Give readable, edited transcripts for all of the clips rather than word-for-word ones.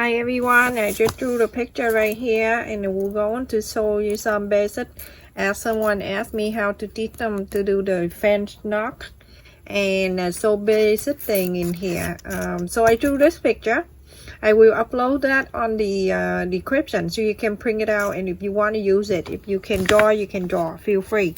Hi everyone, I just drew the picture right here and we're going to show you some basic as someone asked me how to teach them to do the French knock and so basic thing in here. So I drew this picture. I will upload that on the description so you can print it out, and if you want to use it, if you can draw, you can draw, feel free.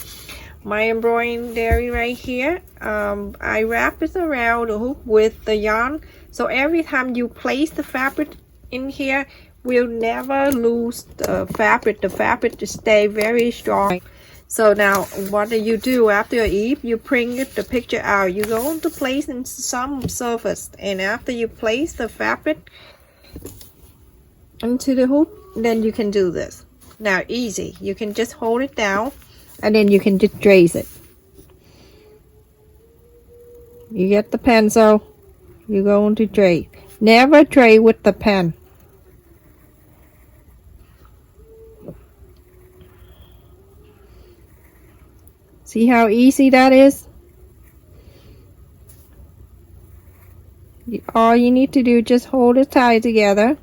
My embroidery right here, I wrap it around the hook with the yarn, so every time you place the fabric in here, will never lose the fabric. The fabric to stay very strong. So now what do you do after you print the picture out? You go to place in some surface, and after you place the fabric into the hook, then you can do this. Now easy, you can just hold it down and then you can just trace it. You get the pencil, you're going to trace. Never trace with the pen. See how easy that is? All you need to do is just hold it tight together.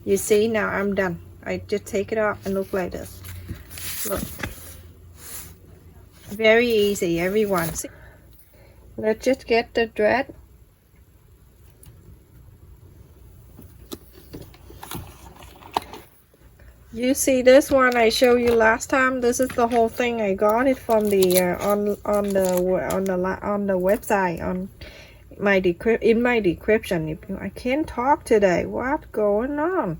You see, now I'm done. I just take it off and look like this. Look. Very easy, everyone. Let's just get the thread. You see this one I showed you last time? This is the whole thing. I got it from the on the website, on my in my description. If you, I can't talk today. What's going on?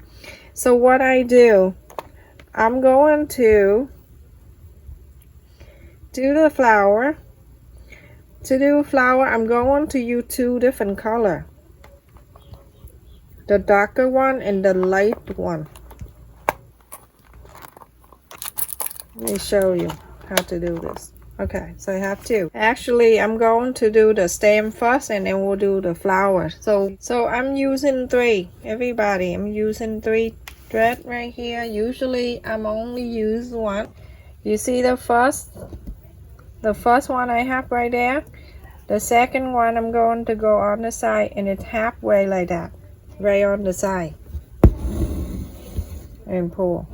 So what I do, I'm going to do the flower. To do a flower, I'm going to use two different color. The darker one and the light one. Let me show you how to do this. Okay, so I have two. Actually, I'm going to do the stem first and then we'll do the flower. So I'm using three. Everybody, I'm using three thread right here. Usually I'm only use one. You see the first one I have right there. The second one I'm going to go on the side, and it's halfway like that, right on the side, and pull.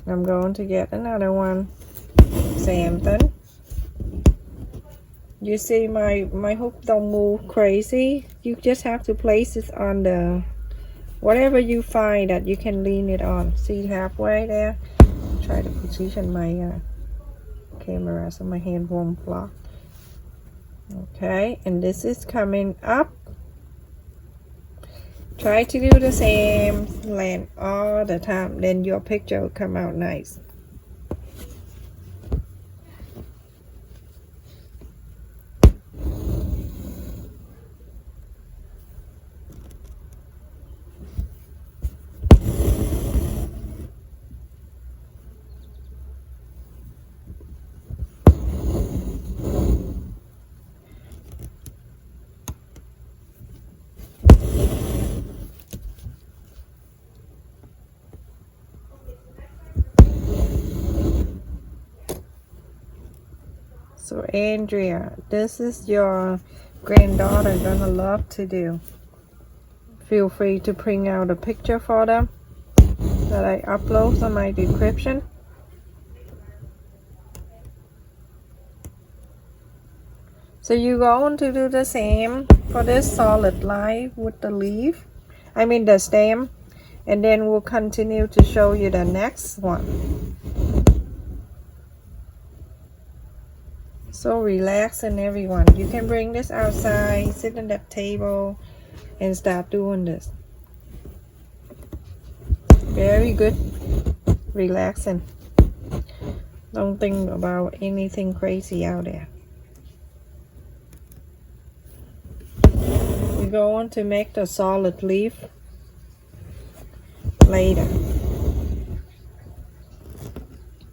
I'm going to get another one, same thing. You see my hook don't move crazy. You just have to place it on the whatever you find that you can lean it on. See, halfway there. Try to position my camera so my hand won't block. Okay, and this is coming up. Try to do the same length all the time, then your picture will come out nice. So Andrea, this is your granddaughter gonna love to do. Feel free to print out a picture for them that I upload on my description. So you're going to do the same for this solid line with the leaf, I mean the stem, and then we'll continue to show you the next one. So relaxing, everyone. You can bring this outside, sit on that table, and start doing this. Very good, relaxing. Don't think about anything crazy out there. We're going to make the solid leaf later.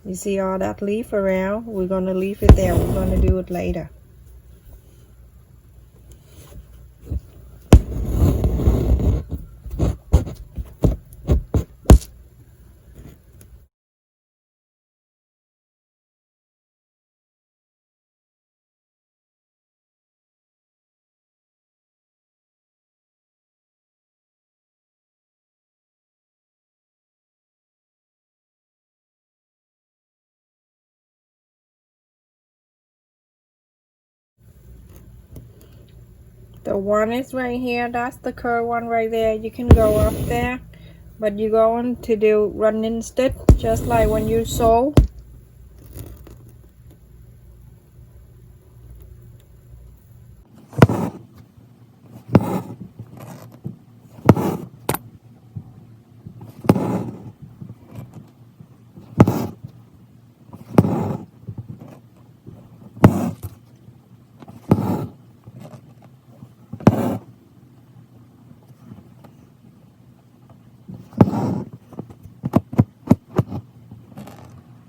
You see all that leaf around? We're going to leave it there. We're going to do it later. The one is right here. That's the curved one right there. You can go up there, but you're going to do running stitch just like when you sew.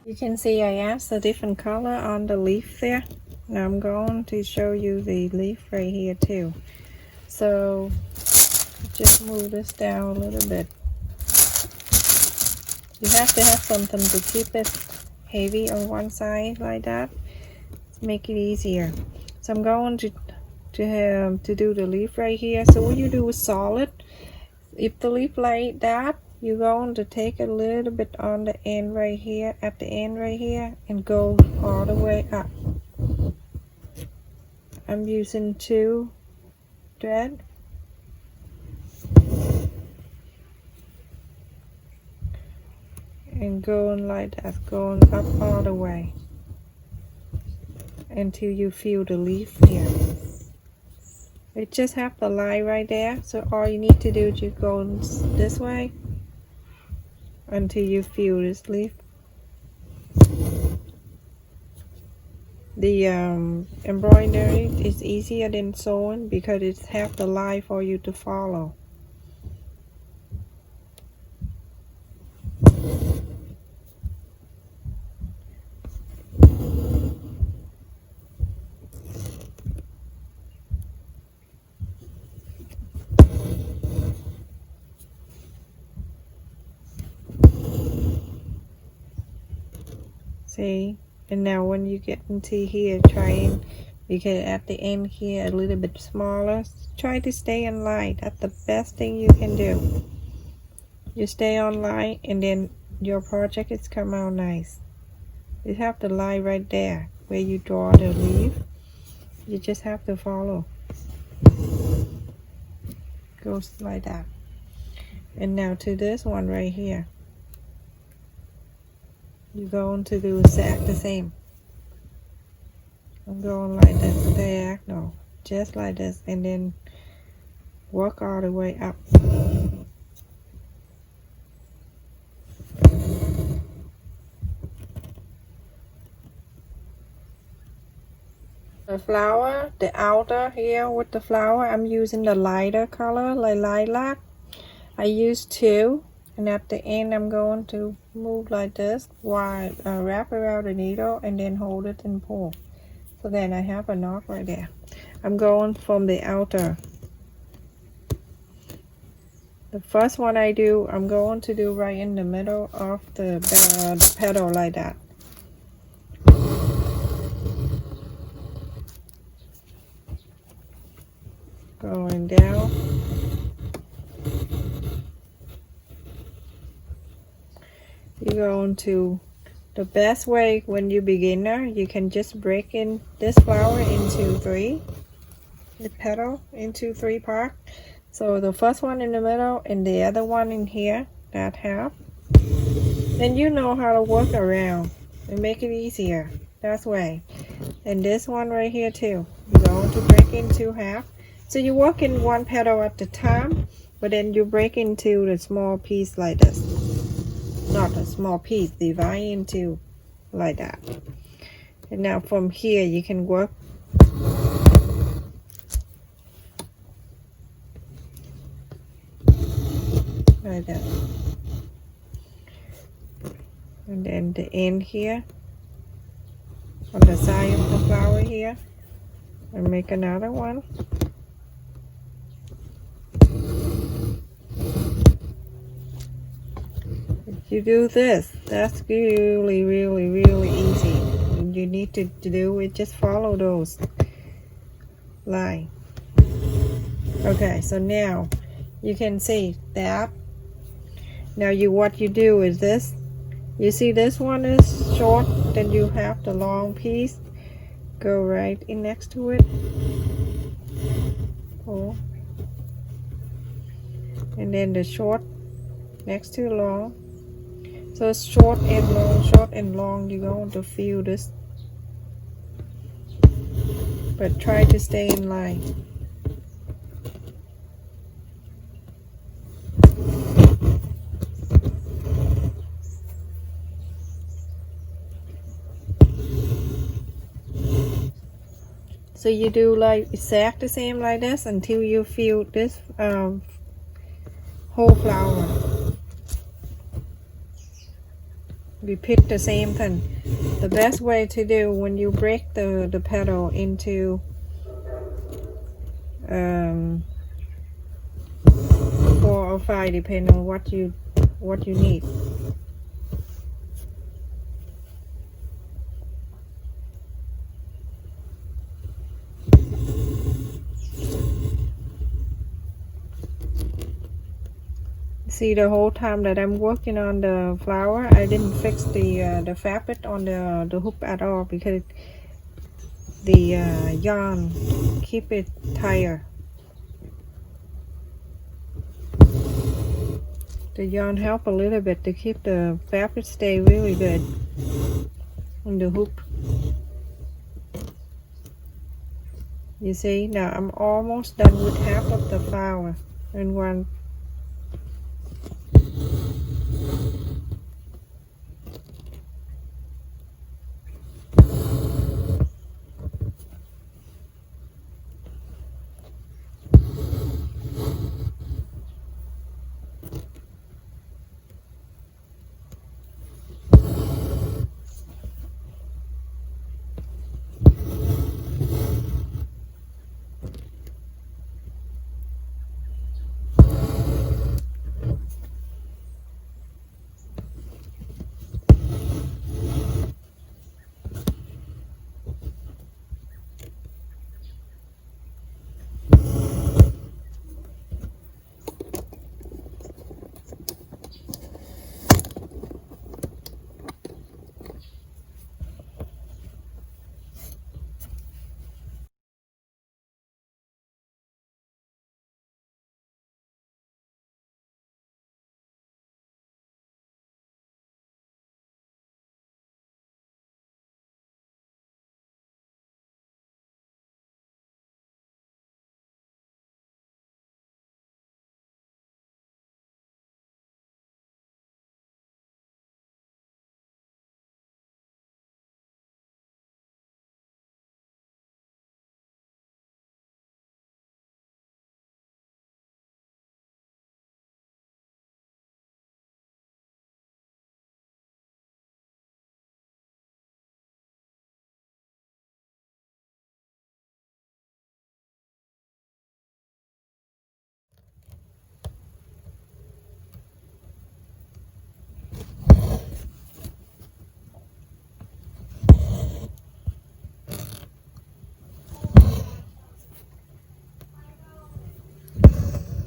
You can see I added a different color on the leaf there. Now I'm going to show you the leaf right here too. So just move this down a little bit. You have to have something to keep it heavy on one side like that. Make it easier. So I'm going to do the leaf right here. So what you do is solid. If the leaf like that, you're going to take a little bit on the end right here, at the end right here, and go all the way up. I'm using 2 thread. And going like that, going up all the way until you feel the leaf here. It just have the line right there, so all you need to do is just go this way until you feel this leaf. The embroidery is easier than sewing because it have the line for you to follow. See, and now when you get into here, try and make it at the end here a little bit smaller. Try to stay in line. That's the best thing you can do. You stay on line, and then your project is come out nice. You have the line right there where you draw the leaf. You just have to follow. Goes like that. And now to this one right here. You're going to do exactly the same. I'm going like this, diagonal, just like this, and then work all the way up. The flower, the outer here with the flower, I'm using the lighter color, like lilac. I use 2. And at the end, I'm going to move like this, while wrap around the needle and then hold it and pull. So then I have a knot right there. I'm going from the outer. The first one I do, I'm going to do right in the middle of the petal like that. Going down. You're going to, the best way when you're beginner, you can just break in this flower into 3, the petal into 3 parts. So the first one in the middle and the other one in here, that half. Then you know how to work around and make it easier. That's way. And this one right here too. You're going to break into half So you work in one petal at a time, but then you break into the small piece like this. Not a small piece, divide into like that. And now from here you can work like that. And then the end here on the side of the flower here, and make another one. If you do this, that's really easy. You need to do it, just follow those lines. Okay, so now you can see that. Now what you do is this. You see this one is short, then you have the long piece. Go right in next to it. Oh. And then the short next to long. So it's short and long, short and long. You're going to feel this. But try to stay in line. So you do like exact the same like this until you feel this whole flower. Repeat the same thing. The best way to do when you break the petal into 4 or 5, depending on what you need. See, the whole time that I'm working on the flower, I didn't fix the fabric on the hoop at all, because the yarn keep it tighter. The yarn help a little bit to keep the fabric stay really good on the hoop. You see, now I'm almost done with half of the flower in one.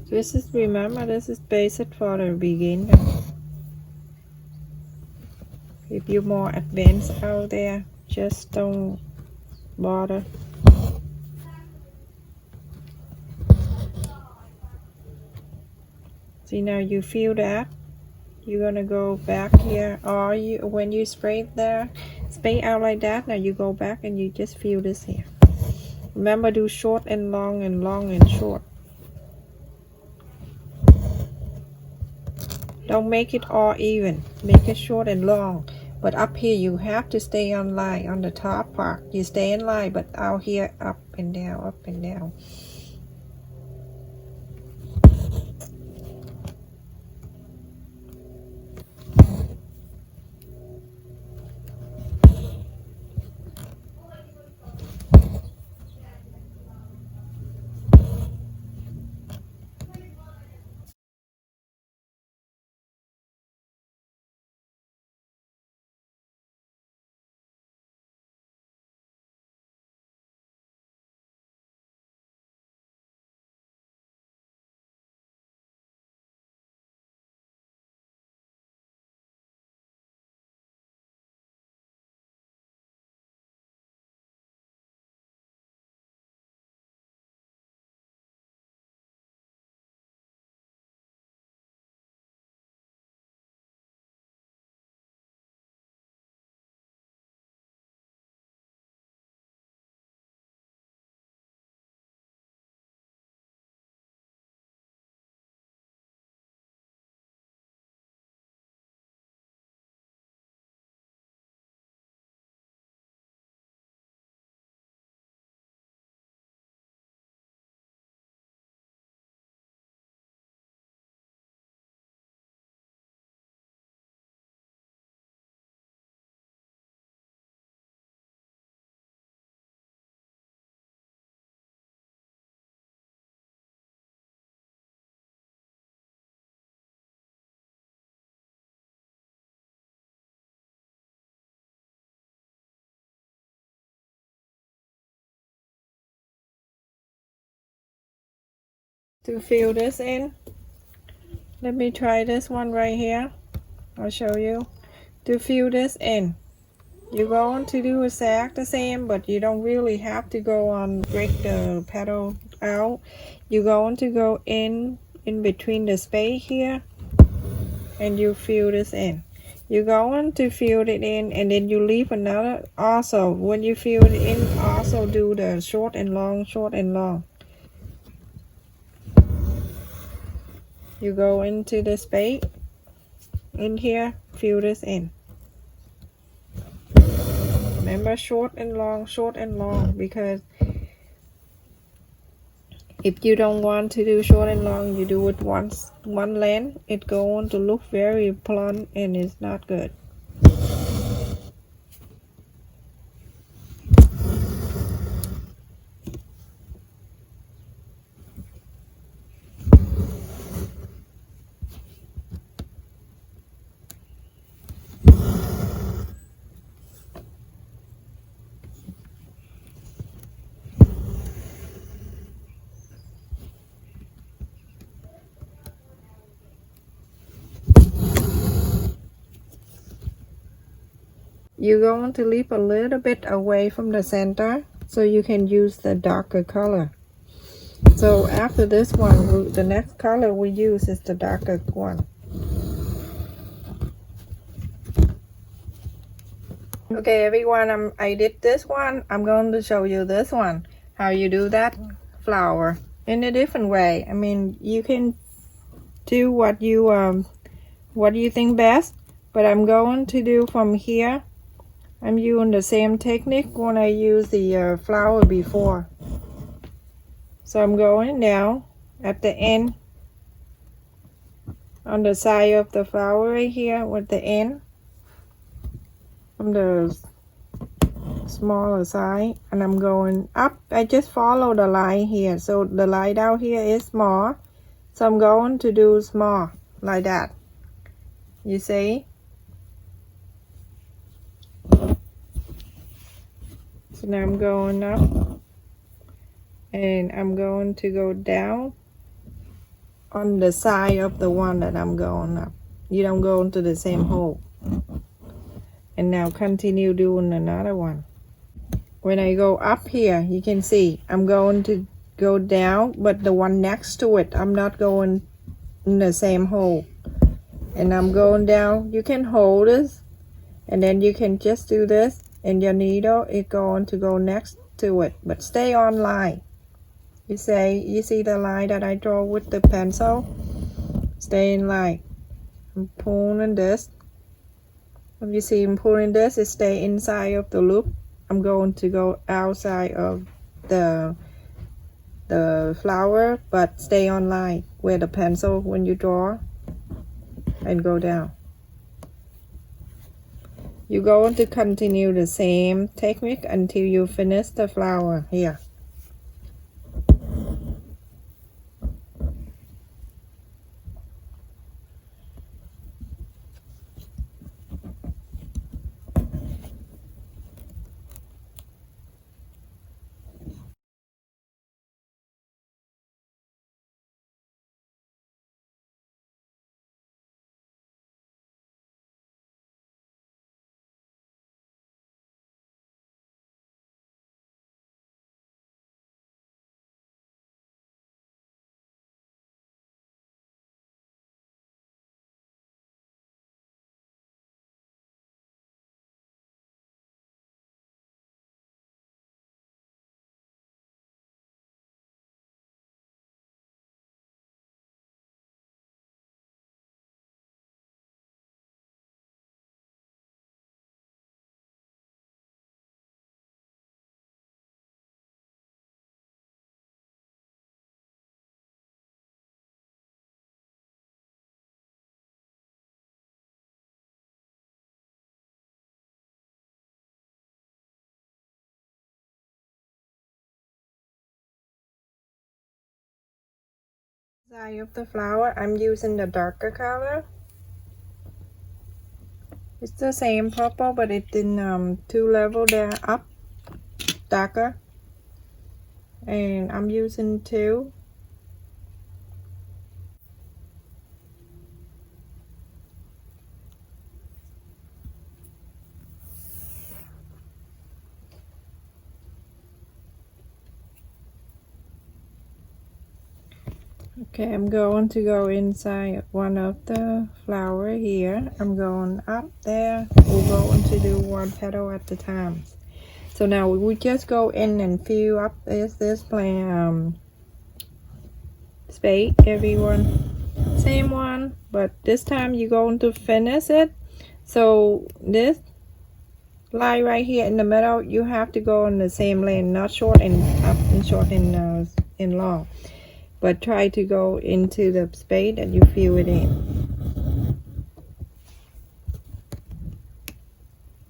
This is, remember, this is basic for the beginner. If you're more advanced out there, just don't bother. See, now you feel that you're gonna go back here, or when you spray there, spray out like that, now you go back and you just feel this here. Remember, do short and long and long and short. Don't make it all even, make it short and long. But up here you have to stay on line. On the top part you stay in line, but out here up and down, up and down. To fill this in, let me try this one right here. I'll show you. To fill this in, you're going to do exact the same, but you don't really have to go on break the petal out. You're going to go in between the space here, and you fill this in. You're going to fill it in, and then you leave another. Also, when you fill it in, also do the short and long, short and long. You go into the space in here, fill this in. Remember, short and long, because if you don't want to do short and long, you do it once, one length, it's going to look very blunt and it's not good. You're going to leave a little bit away from the center so you can use the darker color. So after this one, the next color we use is the darker one. Okay everyone, I did this one. I'm going to show you this one, how you do that flower in a different way. I mean, you can do what you think best, but I'm going to do from here. I'm using the same technique when I used the flower before. So I'm going now at the end, on the side of the flower right here with the end, from the smaller side, and I'm going up. I just follow the line here, so the line down here is small, so I'm going to do small like that. You see? So now I'm going up, and I'm going to go down on the side of the one that I'm going up. You don't go into the same hole. And now continue doing another one. When I go up here, you can see I'm going to go down, but the one next to it, I'm not going in the same hole. And I'm going down. You can hold this, and then you can just do this, and your needle is going to go next to it, but stay on line. You see the line that I draw with the pencil? Stay in line. I'm pulling this. If you see I'm pulling this, it stay inside of the loop. I'm going to go outside of the flower, but stay on line where the pencil when you draw and go down. You're going to continue the same technique until you finish the flower here. Side of the flower, I'm using the darker color. It's the same purple, but it's in two level there up, darker. And I'm using two. Okay, I'm going to go inside one of the flower here. I'm going up there. We're going to do one petal at a time. So now we just go in and fill up this plant space, everyone. Same one, but this time you're going to finish it. So this line right here in the middle, you have to go on the same lane, not short and up and short and long, but try to go into the space that you fill it in.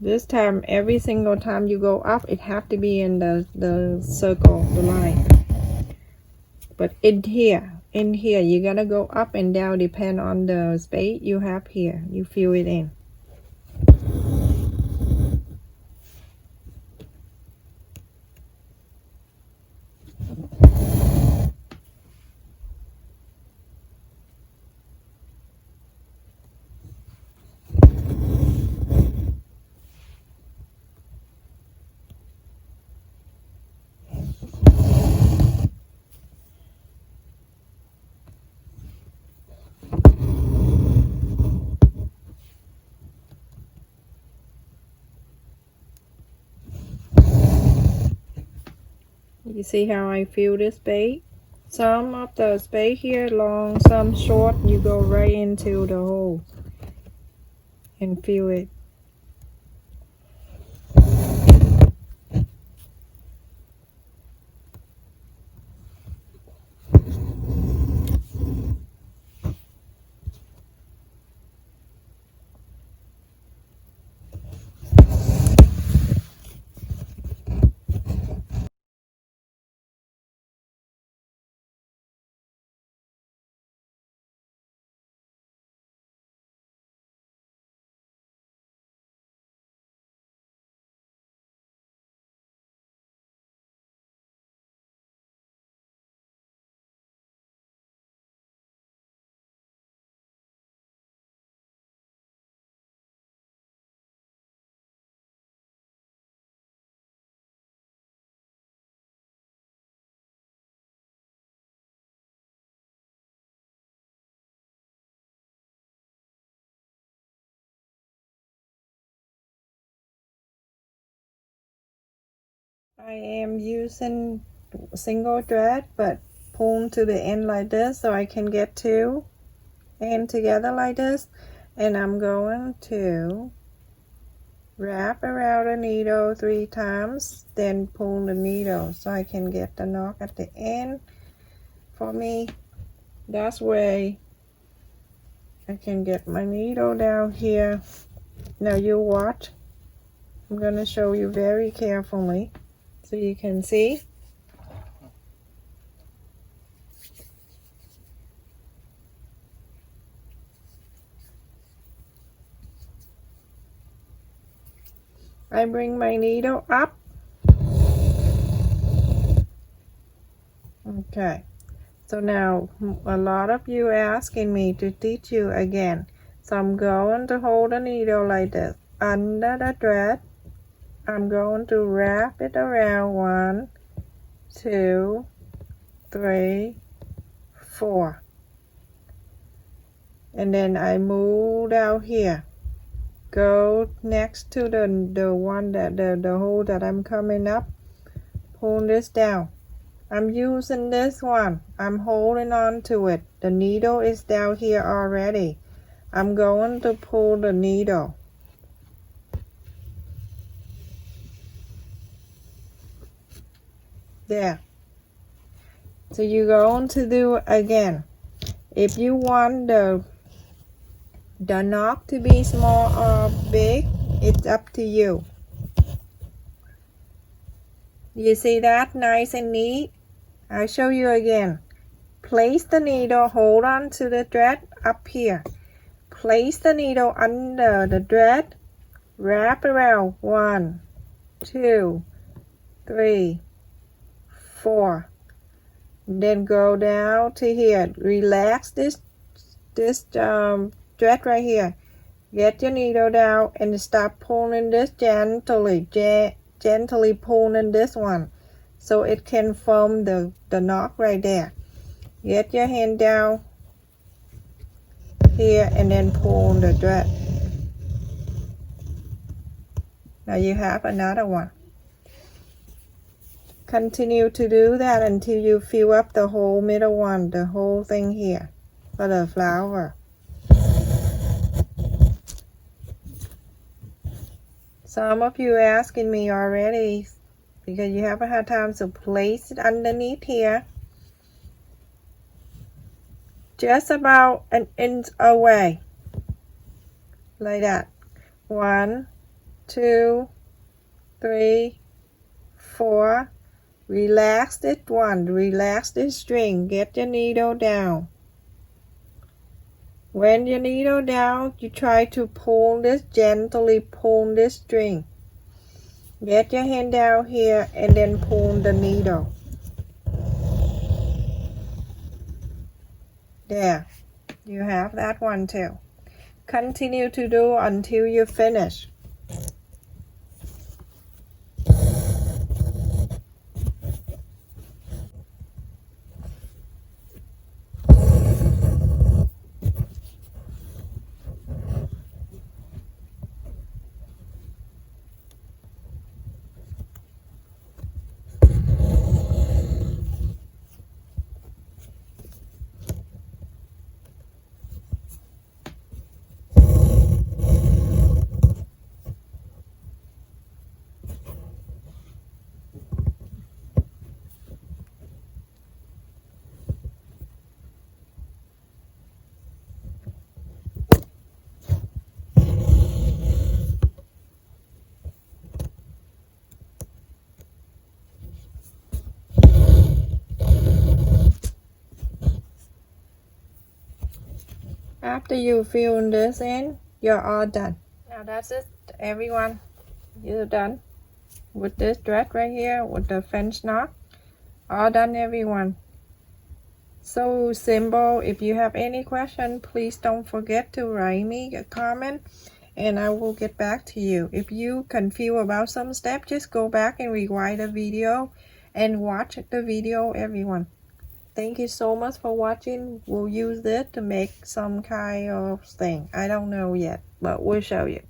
This time, every single time you go up, it have to be in the circle, the line. But in here, you gotta go up and down, depend on the space you have here. You fill it in. You see how I fill this space? Some of the space here long, some short. You go right into the hole and fill it. I am using single thread but pull to the end like this so I can get two end together like this, and I'm going to wrap around the needle 3 times, then pull the needle so I can get the knot at the end. For me, that's way I can get my needle down here. Now you watch. I'm going to show you very carefully so you can see. I bring my needle up. Okay, so now a lot of you asking me to teach you again. So I'm going to hold the needle like this under the thread. I'm going to wrap it around 1, 2, 3, 4. And then I move out here. Go next to the one that the hole that I'm coming up. Pull this down. I'm using this one. I'm holding on to it. The needle is down here already. I'm going to pull the needle. There. So you're going to do again. If you want the knot to be small or big, it's up to you. You see that? Nice and neat. I'll show you again. Place the needle, hold on to the thread up here. Place the needle under the thread, wrap around 1, 2, 3, 4. Then go down to here. Relax this thread right here. Get your needle down and start pulling this gently. Gently pulling this one so it can form the knot right there. Get your hand down here and then pull the thread. Now you have another one. Continue to do that until you fill up the whole middle one, the whole thing here for the flower. Some of you asking me already because you haven't had time to place it underneath here. Just about an inch away. Like that. 1, 2, 3, 4. Relax this one. Relax this string. Get your needle down. When your needle down, you try to pull this, gently pull this string. Get your hand down here and then pull the needle. There, you have that one too. Continue to do until you finish. After you fill this in, you're all done. Now that's it, everyone. You're done with this thread right here with the French knot. All done, everyone. So simple. If you have any question, please don't forget to write me a comment and I will get back to you. If you confused about some step, just go back and rewind the video and watch the video, everyone. Thank you so much for watching. We'll use this to make some kind of thing. I don't know yet, but we'll show you.